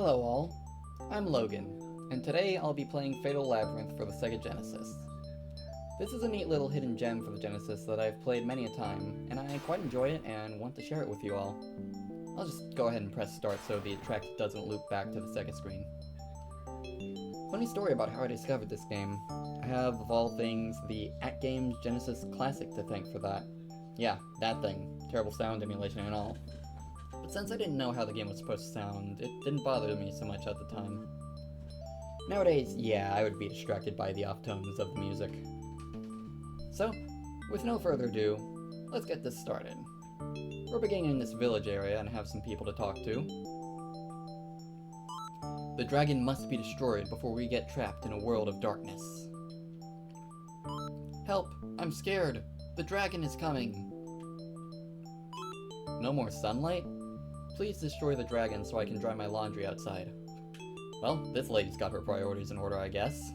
Hello all, I'm Logan, and today I'll be playing Fatal Labyrinth for the Sega Genesis. This is a neat little hidden gem for the Genesis that I've played many a time, and I quite enjoy it and want to share it with you all. I'll just go ahead and press start so the track doesn't loop back to the Sega screen. Funny story about how I discovered this game. I have, of all things, the AtGames Genesis Classic to thank for that. Yeah, that thing. Terrible sound emulation and all. But since I didn't know how the game was supposed to sound, it didn't bother me so much at the time. Nowadays, yeah, I would be distracted by the off-tones of the music. So, with no further ado, let's get this started. We're beginning in this village area and have some people to talk to. The dragon must be destroyed before we get trapped in a world of darkness. Help! I'm scared! The dragon is coming! No more sunlight? Please destroy the dragon so I can dry my laundry outside. Well, this lady's got her priorities in order, I guess.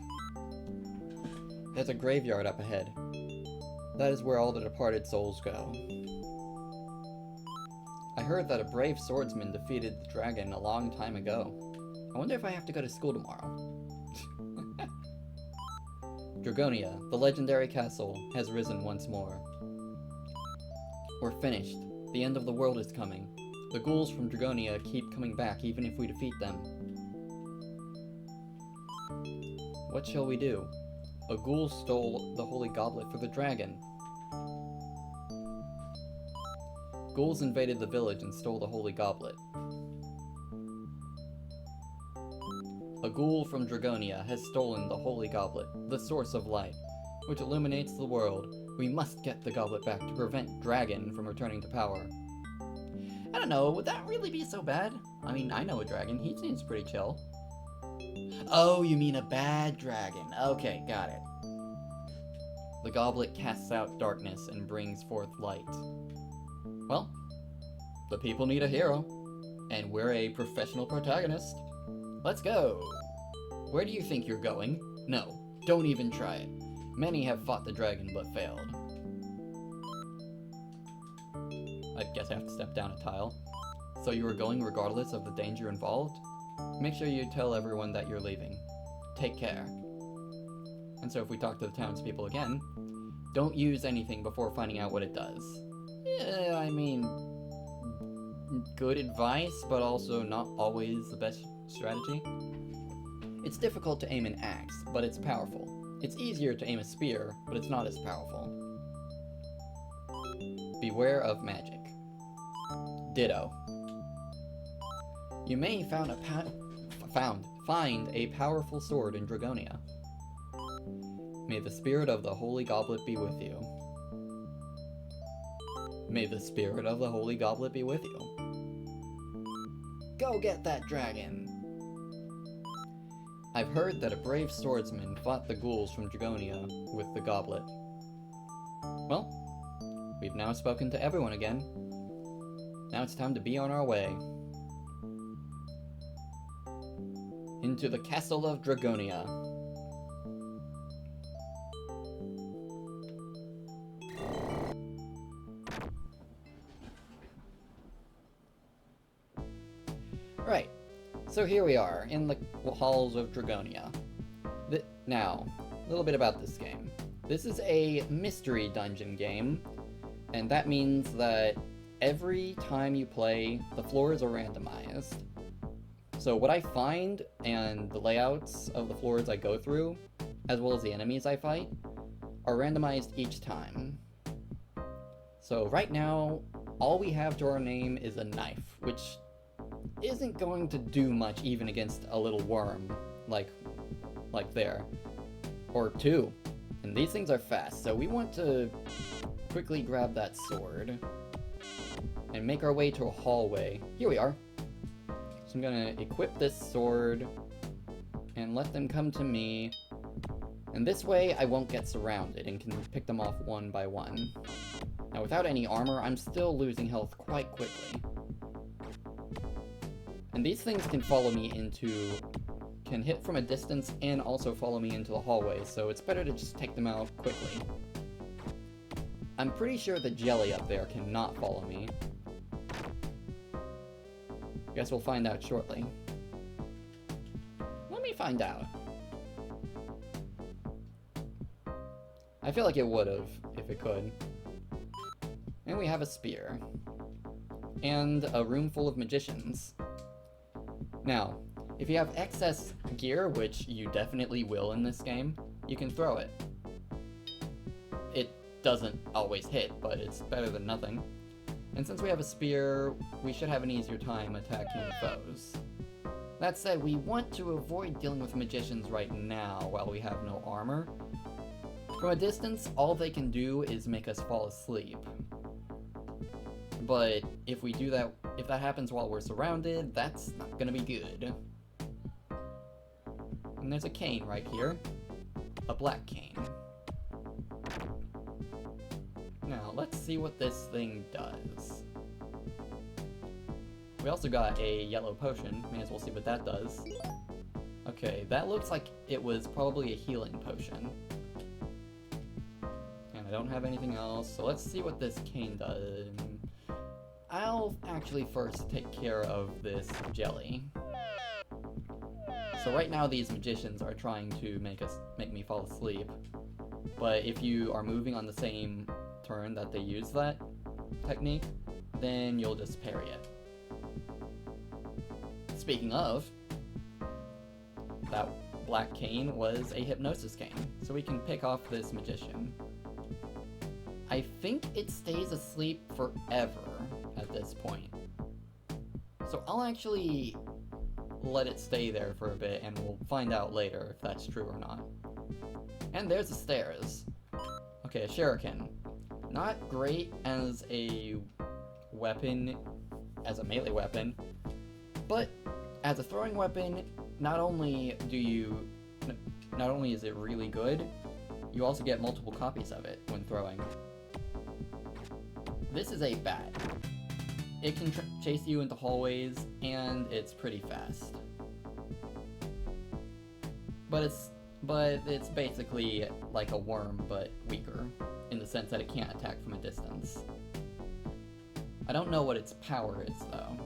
There's a graveyard up ahead. That is where all the departed souls go. I heard that a brave swordsman defeated the dragon a long time ago. I wonder if I have to go to school tomorrow. Dragonia, the legendary castle, has risen once more. We're finished. The end of the world is coming. The ghouls from Dragonia keep coming back even if we defeat them. What shall we do? A ghoul stole the Holy Goblet for the dragon. Ghouls invaded the village and stole the Holy Goblet. A ghoul from Dragonia has stolen the Holy Goblet, the source of light, which illuminates the world. We must get the goblet back to prevent Dragon from returning to power. I don't know, would that really be so bad? I mean, I know a dragon, he seems pretty chill. Oh, you mean a bad dragon. Okay, got it. The goblet casts out darkness and brings forth light. Well, the people need a hero, and we're a professional protagonist. Let's go! Where do you think you're going? No, don't even try it. Many have fought the dragon but failed. I guess I have to step down a tile. So you are going regardless of the danger involved? Make sure you tell everyone that you're leaving. Take care. And so if we talk to the townspeople again, don't use anything before finding out what it does. Yeah, I mean, good advice, but also not always the best strategy. It's difficult to aim an axe, but it's powerful. It's easier to aim a spear, but it's not as powerful. Beware of magic. Ditto. You may find a powerful sword in Dragonia. May the spirit of the Holy Goblet be with you. May the spirit of the Holy Goblet be with you. Go get that dragon! I've heard that a brave swordsman fought the ghouls from Dragonia with the goblet. Well, we've now spoken to everyone again. Now it's time to be on our way. Into the Castle of Dragonia. Right, so here we are, in the halls of Dragonia. Now, a little bit about this game. This is a mystery dungeon game, and that means that every time you play, the floors are randomized. So what I find, and the layouts of the floors I go through, as well as the enemies I fight, are randomized each time. So right now, all we have to our name is a knife, which isn't going to do much even against a little worm, like there. Or two. And these things are fast, so we want to quickly grab that sword and make our way to a hallway. Here we are. So I'm gonna equip this sword and let them come to me. And this way I won't get surrounded and can pick them off one by one. Now without any armor, I'm still losing health quite quickly. And these things can follow me can hit from a distance and also follow me into the hallway, so it's better to just take them out quickly. I'm pretty sure the jelly up there cannot follow me. Guess we'll find out shortly. find out. I feel like it would've, if it could. And we have a spear. And a room full of magicians. Now, if you have excess gear, which you definitely will in this game, you can throw it. It doesn't always hit, but it's better than nothing. And since we have a spear, we should have an easier time attacking foes. That said, we want to avoid dealing with magicians right now while we have no armor. From a distance, all they can do is make us fall asleep. But if we do that, if that happens while we're surrounded, that's not gonna be good. And there's a cane right here. A black cane. Now, let's see what this thing does. We also got a yellow potion. May as well see what that does. Okay, that looks like it was probably a healing potion. And I don't have anything else, so let's see what this cane does. I'll actually first take care of this jelly. So right now these magicians are trying to make me fall asleep. But if you are moving on the same turn that they use that technique, then you'll just parry it. Speaking of, that black cane was a hypnosis cane, so we can pick off this magician. I think it stays asleep forever at this point. So I'll actually let it stay there for a bit and we'll find out later if that's true or not. And there's the stairs. Okay, a shuriken. Not great as a weapon, as a melee weapon, but as a throwing weapon, not only is it really good, you also get multiple copies of it when throwing. This is a bat. It can chase you into hallways, and it's pretty fast. But it's basically like a worm, but weaker, in the sense that it can't attack from a distance. I don't know what its power is, though.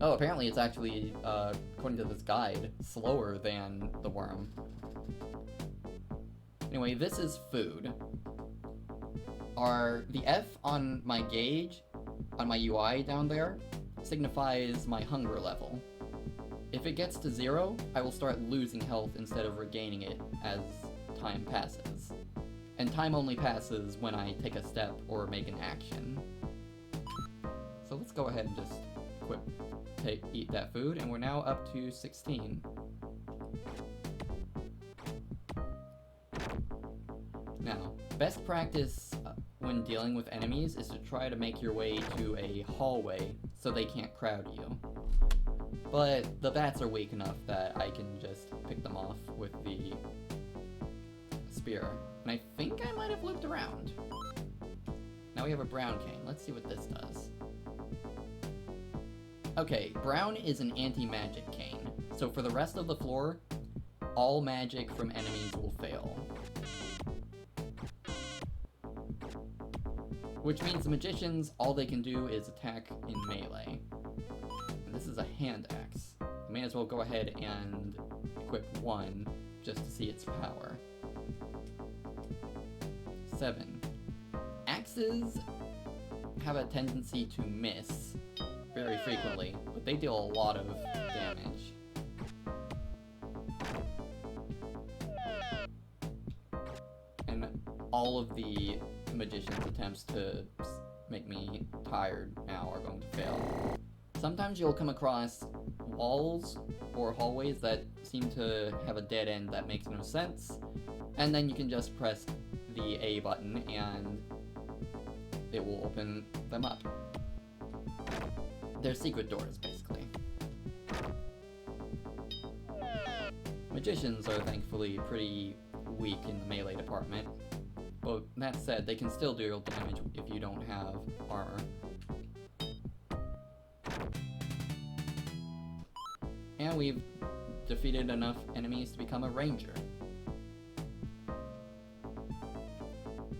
Oh, apparently it's actually, according to this guide, slower than the worm. Anyway, this is food. The F on my gauge, on my UI down there, signifies my hunger level. If it gets to 0, I will start losing health instead of regaining it as time passes. And time only passes when I take a step or make an action. So let's go ahead and just eat that food, and we're now up to 16. Now, best practice when dealing with enemies is to try to make your way to a hallway so they can't crowd you. But the bats are weak enough that I can just pick them off with the spear. And I think I might have looped around. Now we have a brown cane. Let's see what this does. Okay, brown is an anti-magic cane. So for the rest of the floor, all magic from enemies will fail. Which means the magicians, all they can do is attack in melee. And this is a hand axe. I may as well go ahead and equip 1 just to see its power. 7. Axes have a tendency to miss very frequently, but they deal a lot of damage. And all of the magician's attempts to make me tired now are going to fail. Sometimes you'll come across walls or hallways that seem to have a dead end that makes no sense, and then you can just press the A button and it will open them up. They're secret doors, basically. Magicians are thankfully pretty weak in the melee department. But that said, they can still deal damage if you don't have armor. And we've defeated enough enemies to become a ranger.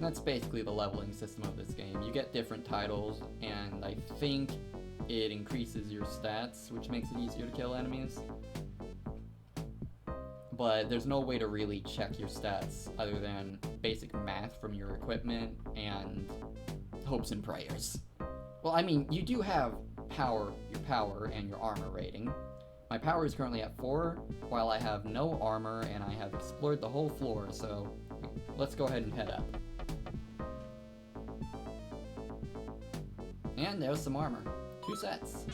That's basically the leveling system of this game. You get different titles, and I think it increases your stats, which makes it easier to kill enemies. But there's no way to really check your stats other than basic math from your equipment and hopes and prayers. Well, I mean, you do have your power and your armor rating. My power is currently at 4, while I have no armor and I have explored the whole floor, so let's go ahead and head up. And there's some armor. 2 sets.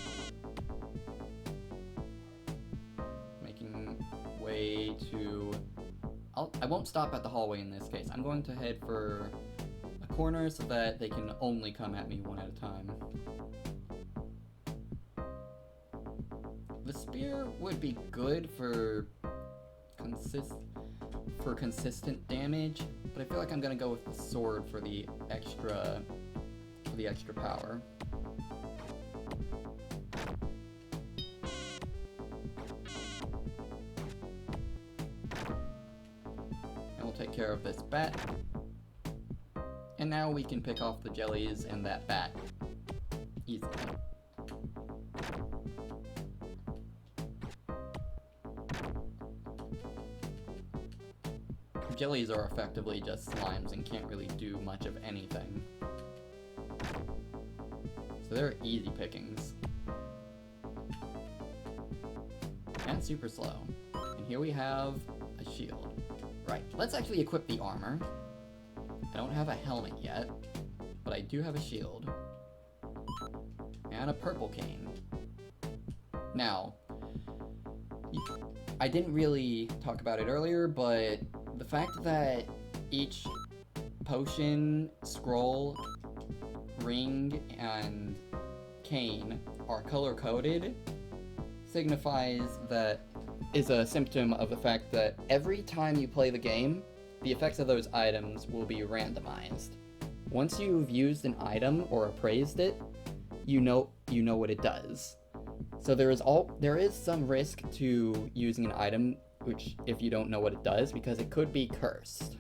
Making way to... I won't stop at the hallway in this case. I'm going to head for a corner so that they can only come at me one at a time. The spear would be good for consistent damage, but I feel like I'm gonna go with the sword for the extra power. And we'll take care of this bat. And now we can pick off the jellies and that bat easily. Jellies are effectively just slimes and can't really do much of anything. So they're easy pickings. And super slow. And here we have a shield. Right, let's actually equip the armor. I don't have a helmet yet, but I do have a shield. And a purple cane. Now, I didn't really talk about it earlier, but the fact that each potion, scroll, ring, and cane are color-coded signifies that is a symptom of the fact that every time you play the game, the effects of those items will be randomized. Once you've used an item or appraised it, you know what it does. So there is some risk to using an item which if you don't know what it does, because it could be cursed.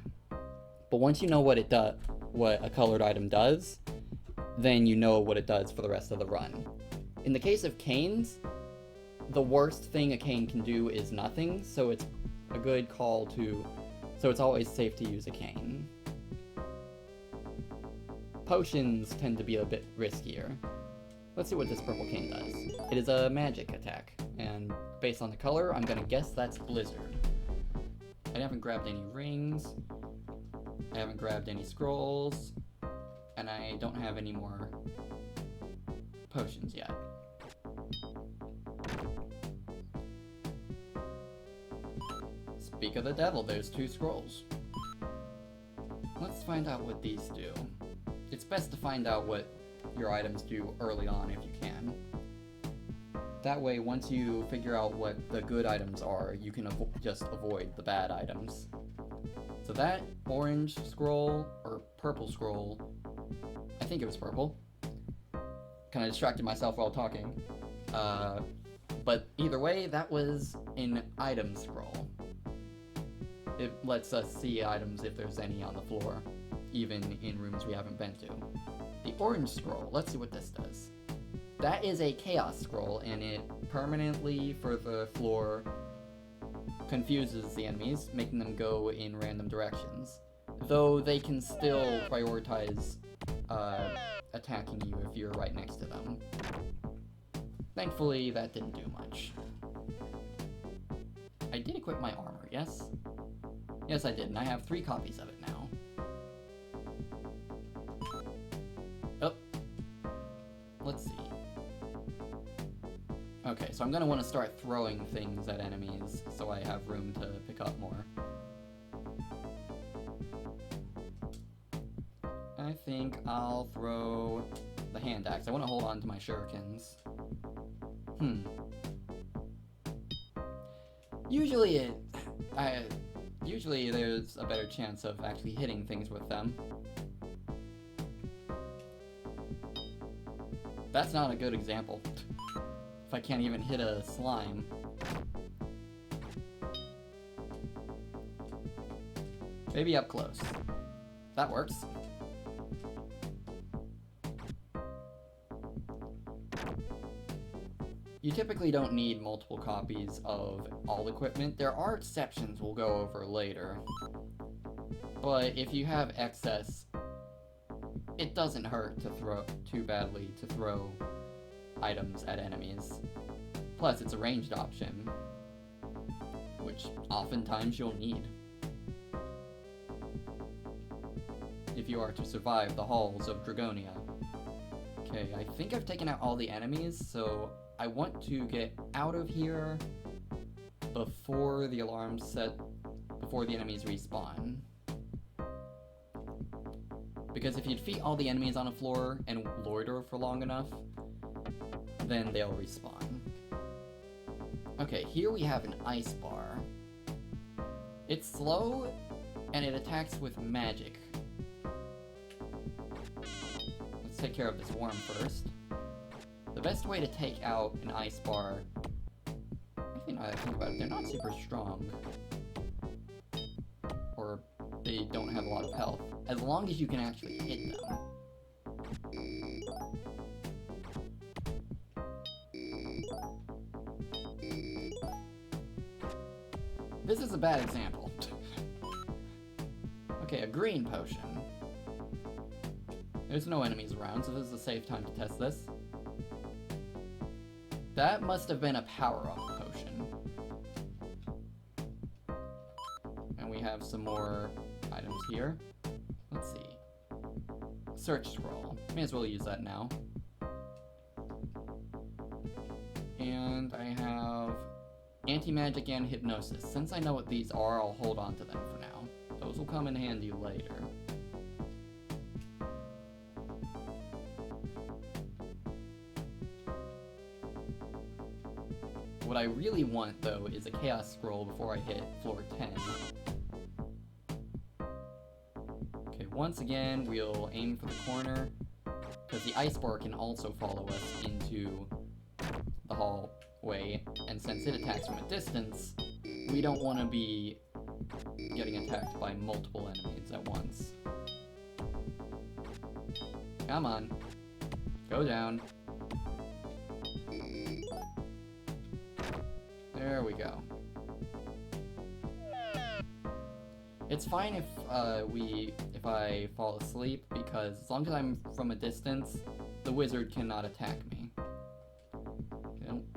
But once you know what a colored item does, then you know what it does for the rest of the run. In the case of canes, the worst thing a cane can do is nothing, so it's a good call to... So it's always safe to use a cane. Potions tend to be a bit riskier. Let's see what this purple cane does. It is a magic attack, and based on the color, I'm gonna guess that's Blizzard. I haven't grabbed any rings, I haven't grabbed any scrolls, and I don't have any more potions yet. Speak of the devil, there's 2 scrolls. Let's find out what these do. It's best to find out what your items do early on if you can. That way, once you figure out what the good items are, you can just avoid the bad items. So that orange scroll, or purple scroll, I think it was purple. Kind of distracted myself while talking. But either way, that was an item scroll. It lets us see items if there's any on the floor, even in rooms we haven't been to. The orange scroll, let's see what this does. That is a chaos scroll, and it permanently, for the floor, confuses the enemies, making them go in random directions. Though they can still prioritize attacking you if you're right next to them. Thankfully, that didn't do much. I did equip my armor, yes? Yes, I did, and I have 3 copies of it now. Oh. Let's see. Okay, so I'm gonna want to start throwing things at enemies so I have room to pick up more. I think I'll throw the hand axe. I want to hold on to my shurikens. Usually there's a better chance of actually hitting things with them. That's not a good example. If I can't even hit a slime. Maybe up close. That works. You typically don't need multiple copies of all equipment. There are exceptions we'll go over later. But if you have excess, it doesn't hurt to throw too badly to throw items at enemies. Plus, it's a ranged option, which oftentimes you'll need if you are to survive the halls of Dragonia. Okay, I think I've taken out all the enemies, so I want to get out of here before the alarms set, before the enemies respawn. Because if you defeat all the enemies on a floor and loiter for long enough, then they'll respawn. Okay, here we have an ice bar. It's slow, and it attacks with magic. Let's take care of this worm first. The best way to take out an ice bar... Actually, now that I think about it, they're not super strong. Or they don't have a lot of health. As long as you can actually hit them. This is a bad example. Okay, a green potion. There's no enemies around, so this is a safe time to test this. That must have been a power-up potion. And we have some more items here. Let's see. Search scroll. May as well use that now. And I have anti-magic and hypnosis. Since I know what these are, I'll hold on to them for now. Those will come in handy later. What I really want, though, is a chaos scroll before I hit floor 10. Okay, once again, we'll aim for the corner, because the ice bar can also follow us into the hallway, and since it attacks from a distance, we don't want to be getting attacked by multiple enemies at once. Come on. Go down. There we go. It's fine if I fall asleep, because as long as I'm from a distance, the wizard cannot attack me.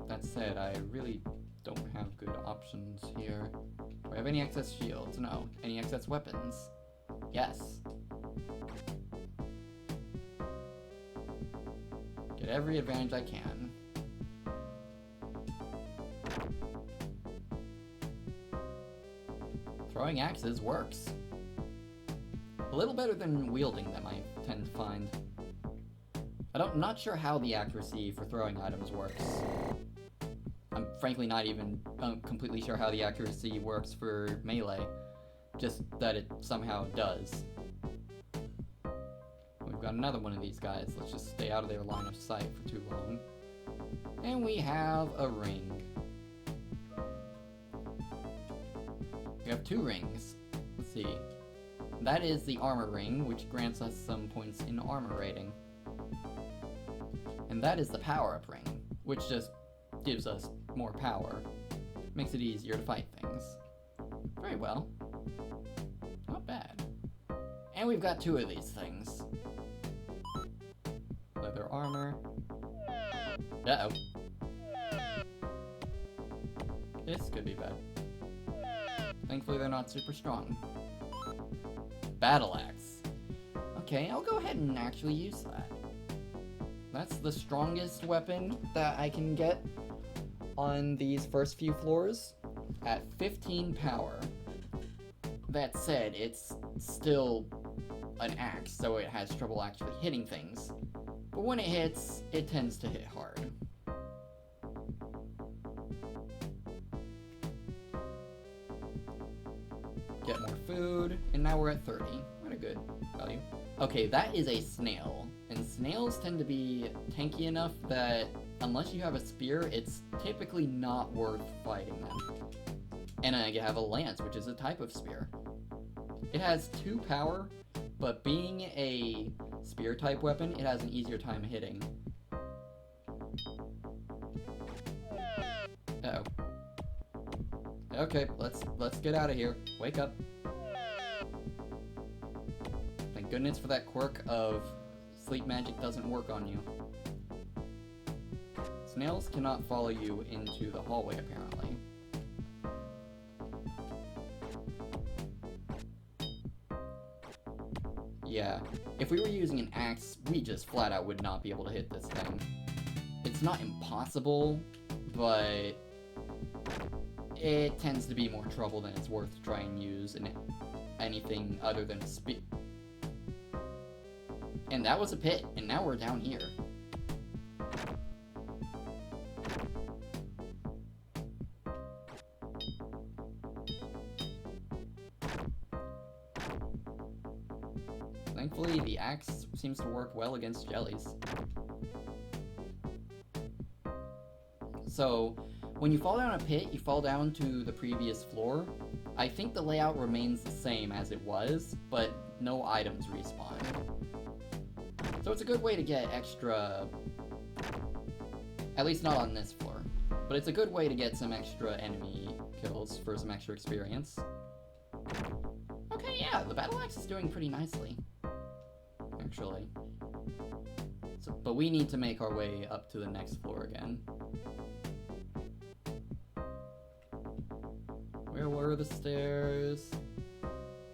That said, I really don't have good options here. Do I have any excess shields? No. Any excess weapons? Yes. Get every advantage I can. Throwing axes works. A little better than wielding them, I tend to find. I'm not sure how the accuracy for throwing items works. I'm frankly not even completely sure how the accuracy works for melee. Just that it somehow does. We've got another one of these guys. Let's just stay out of their line of sight for too long. And we have a ring. We have 2 rings. Let's see. That is the armor ring, which grants us some points in armor rating. And that is the power-up ring, which just gives us more power. Makes it easier to fight things. Very well. Not bad. And we've got 2 of these things. Leather armor. Uh-oh. This could be bad. Thankfully they're not super strong. Battle axe. Okay, I'll go ahead and actually use that. That's the strongest weapon that I can get on these first few floors at 15 power. That said, it's still an axe, so it has trouble actually hitting things. But when it hits, it tends to hit hard. Get more food, and now we're at 30. What a good value. Okay, that is a snail, and snails tend to be tanky enough that unless you have a spear, it's typically not worth fighting them. And I have a lance, which is a type of spear. It has 2 power, but being a spear type weapon, it has an easier time hitting. Okay, let's get out of here. Wake up. Thank goodness for that quirk of sleep magic doesn't work on you. Snails cannot follow you into the hallway, apparently. Yeah, if we were using an axe, we just flat out would not be able to hit this thing. It's not impossible, but it tends to be more trouble than it's worth to try and use in anything other than a speed. And that was a pit, and now we're down here. Thankfully, the axe seems to work well against jellies. So, when you fall down a pit, you fall down to the previous floor. I think the layout remains the same as it was, but no items respawn. So it's a good way to get extra... At least not on this floor. But it's a good way to get some extra enemy kills for some extra experience. Okay, yeah, the battle axe is doing pretty nicely. Actually. So, but we need to make our way up to the next floor again. Where were the stairs?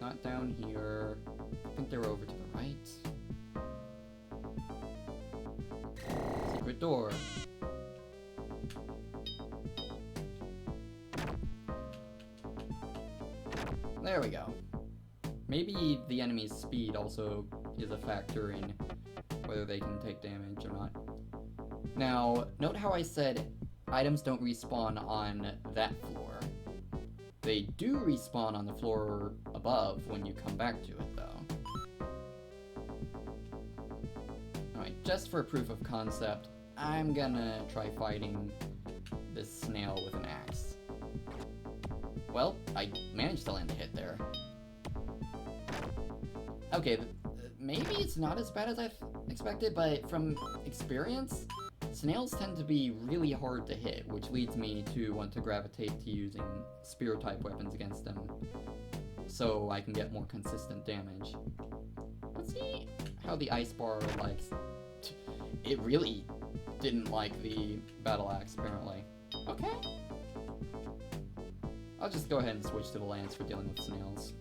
Not down here. I think they were over to the right. Secret door. There we go. Maybe the enemy's speed also is a factor in whether they can take damage or not. Now, note how I said items don't respawn on that floor. They do respawn on the floor above when you come back to it, though. Alright, just for proof of concept, I'm gonna try fighting this snail with an axe. Well, I managed to land a hit there. Okay, maybe it's not as bad as I expected, but from experience, snails tend to be really hard to hit, which leads me to want to gravitate to using spear-type weapons against them, so I can get more consistent damage. Let's see how the ice bar likes. It really didn't like the battle axe, apparently. Okay. I'll just go ahead and switch to the lance for dealing with snails.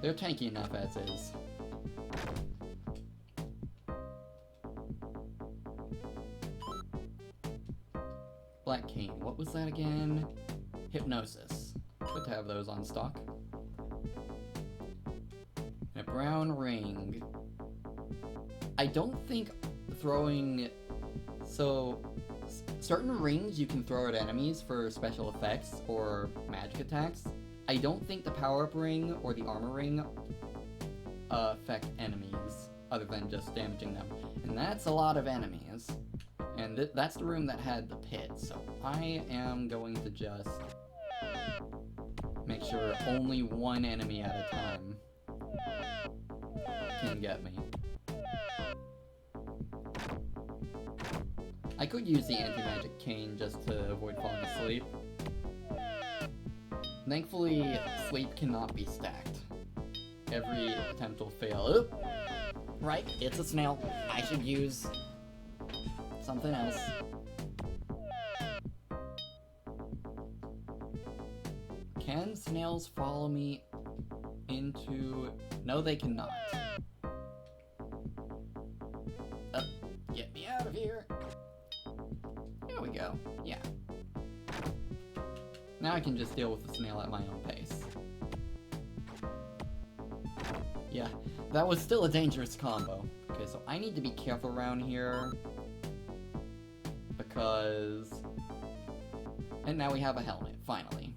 They're tanky enough as is. Black cane. What was that again? Hypnosis. Good to have those on stock. And a brown ring. I don't think throwing... So, certain rings you can throw at enemies for special effects or magic attacks. I don't think the power-up ring or the armor ring affect enemies, other than just damaging them. And that's a lot of enemies. And that's the room that had the pit, so I am going to just make sure only one enemy at a time can get me. I could use the anti-magic cane just to avoid falling asleep. Thankfully, sleep cannot be stacked. Every attempt will fail. Oop! Right, it's a snail. I should use something else. Can snails follow me into... No, they cannot. Get me out of here. There we go. Yeah. Now I can just deal with the snail at my own pace. Yeah, that was still a dangerous combo. Okay, so I need to be careful around here. Because... And now we have a helmet, finally.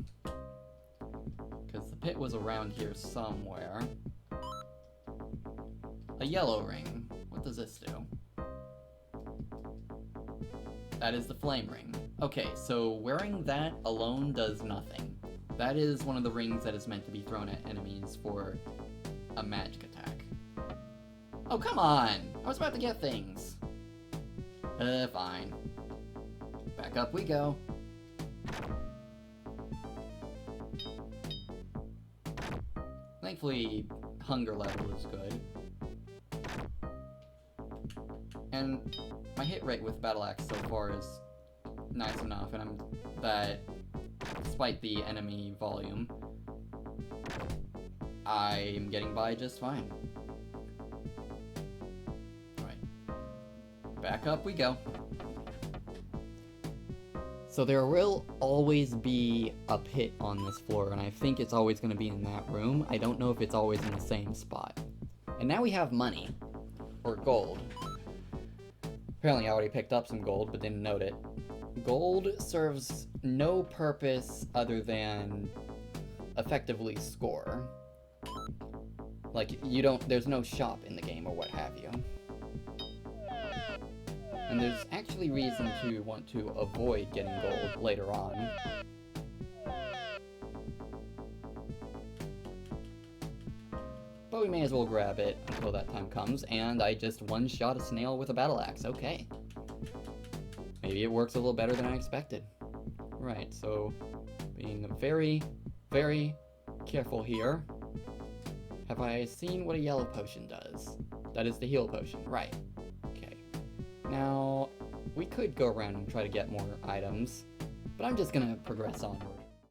Because the pit was around here somewhere. A yellow ring. What does this do? That is the flame ring. Okay, so wearing that alone does nothing. That is one of the rings that is meant to be thrown at enemies for a magic attack. Oh, come on! I was about to get things. Fine. Back up we go. hopefully hunger level is good. And my hit rate with Battle Axe so far is nice enough, and despite the enemy volume, I'm getting by just fine. Alright. Back up we go. So there will always be a pit on this floor, and I think it's always going to be in that room. I don't know if it's always in the same spot. And now we have money. Or gold. Apparently I already picked up some gold, but didn't note it. Gold serves no purpose other than effectively score. Like, there's no shop in the game or what have you. And there's actually reason to want to avoid getting gold later on. But we may as well grab it until that time comes, and I just one-shot a snail with a battle axe. Okay. Maybe it works a little better than I expected. Right, so being very, very careful here. Have I seen what a yellow potion does? That is the heal potion, right. Okay. Now, we could go around and try to get more items, but I'm just gonna progress onward.